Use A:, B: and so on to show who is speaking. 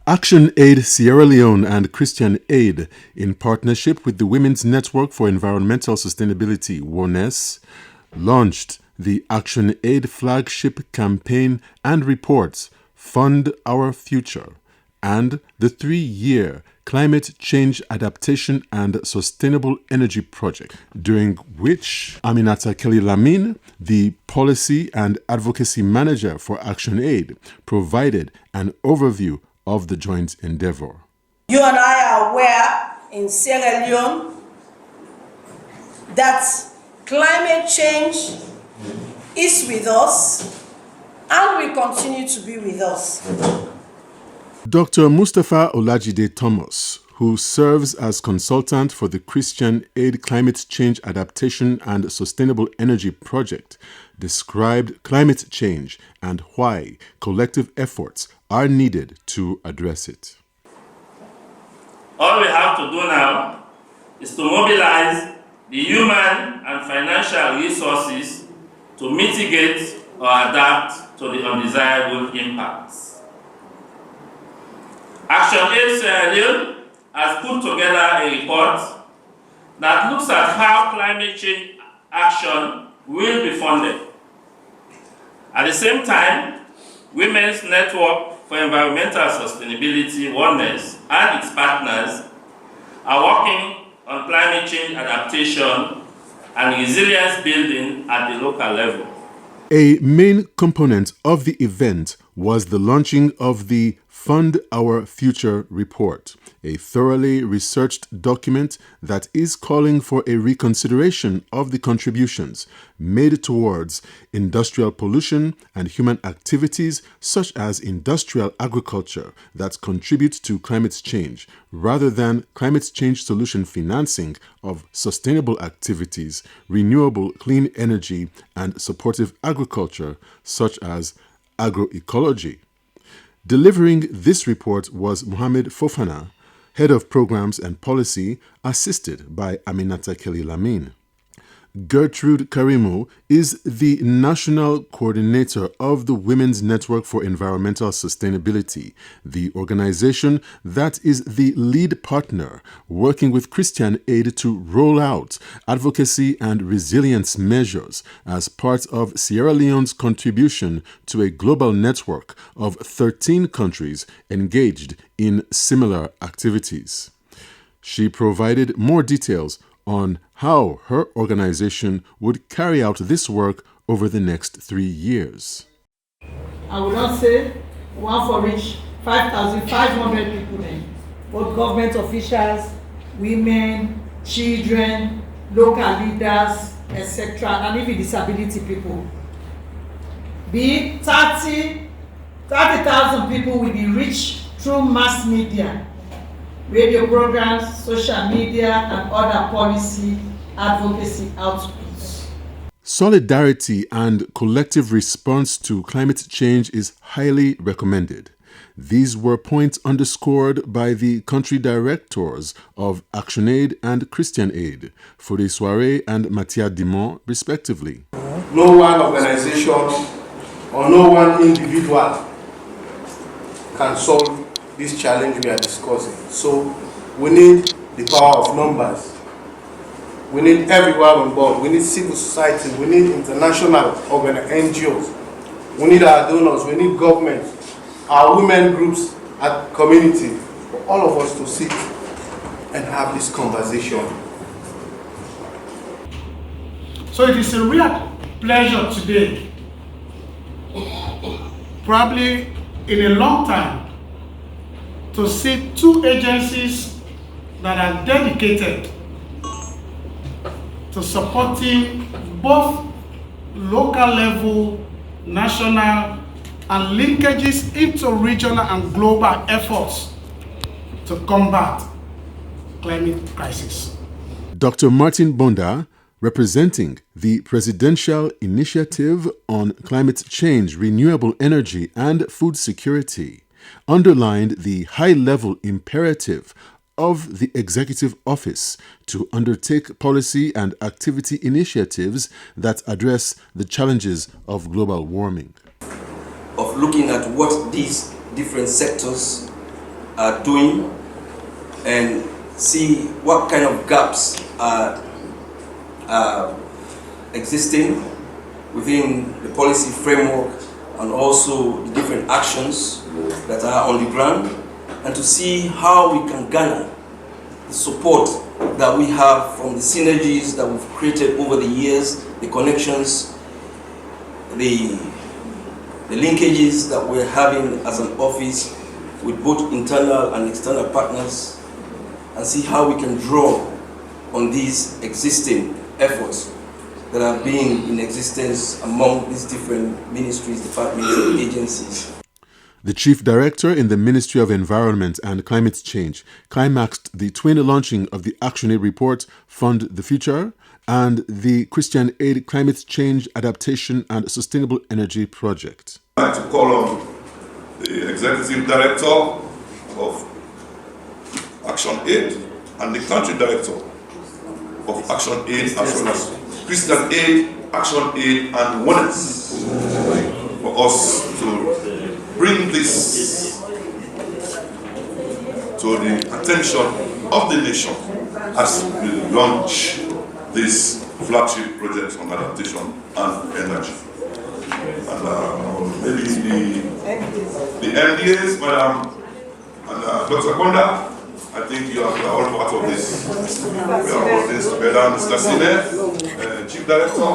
A: ACTIONAID Sierra Leone and Christian Aid, in partnership with the Women's Network for Environmental Sustainability, WONES, launched the ACTIONAID flagship campaign and reports, Fund Our Future, and the 3-year Climate Change Adaptation and Sustainable Energy Project, during which Aminata Kelly-Lamine, the Policy and Advocacy Manager for ACTIONAID, provided an overview of the joint endeavor.
B: You and I are aware in Sierra Leone that climate change is with us and will continue to be with us.
A: Dr. Mustapha Olajide Thomas, who serves as consultant for the Christian Aid Climate Change Adaptation and Sustainable Energy Project, described climate change and why collective efforts are needed to address it.
C: All we have to do now is to mobilize the human and financial resources to mitigate or adapt to the undesirable impacts. ACTIONAID Sierra Leone has put together a report that looks at how climate change action will be funded. At the same time, Women's Network for Environmental Sustainability, WONES, and its partners are working on climate change adaptation and resilience building at the local level.
A: A main component of the event was the launching of the Fund Our Future report, a thoroughly researched document that is calling for a reconsideration of the contributions made towards industrial pollution and human activities such as industrial agriculture that contribute to climate change, rather than climate change solution financing of sustainable activities, renewable clean energy, and supportive agriculture such as agroecology. Delivering this report was Mohamed Fofana, Head of Programs and Policy, assisted by Aminata Kelly-Lamine. Gertrude Karimu is the National Coordinator of the Women's Network for Environmental Sustainability, the organization that is the lead partner working with Christian Aid to roll out advocacy and resilience measures as part of Sierra Leone's contribution to a global network of 13 countries engaged in similar activities. She provided more details on how her organization would carry out this work over the next 3 years.
D: I would not say one for each 5,500 people then, both government officials, women, children, local leaders, etc., and even disability people. Be 30,000 people will be reached through mass media, radio programs, social media, and other policy advocacy outputs.
A: Solidarity and collective response to climate change is highly recommended. These were points underscored by the country directors of ACTIONAID and Christian Aid, Fode Soare and Mathia Dimon, respectively.
E: No one organization or no one individual can solve this challenge we are discussing. So we need the power of numbers. We need everyone on board. We need civil society. We need international NGOs. We need our donors. We need government, our women groups, our community, for all of us to sit and have this conversation.
F: So it is a real pleasure today, probably in a long time, to see two agencies that are dedicated to supporting both local level, national, and linkages into regional and global efforts to combat climate crisis.
A: Dr. Martin Bonda, representing the Presidential Initiative on Climate Change, Renewable Energy, and Food Security, underlined the high-level imperative of the Executive Office to undertake policy and activity initiatives that address the challenges of global warming.
G: Of looking at what these different sectors are doing and see what kind of gaps are existing within the policy framework and also the different actions that are on the ground, and to see how we can garner the support that we have from the synergies that we've created over the years, the connections, the linkages that we're having as an office with both internal and external partners, and see how we can draw on these existing efforts that are being in existence among these different ministries, departments, and agencies.
A: The Chief Director in the Ministry of Environment and Climate Change climaxed the twin launching of the ACTIONAID report, Fund the Future, and the Christian Aid Climate Change Adaptation and Sustainable Energy Project.
H: I'd like to call on the Executive Director of ACTIONAID and the Country Director of ACTIONAID, as well as Christian Aid, ACTIONAID, and Oneness for us to bring this to the attention of the nation as we launch this flagship project on adaptation and energy. And maybe the MDAs, Madam and Dr. Konda, I think you are all part of this. We are all this together, Mr. Sine, Chief Director.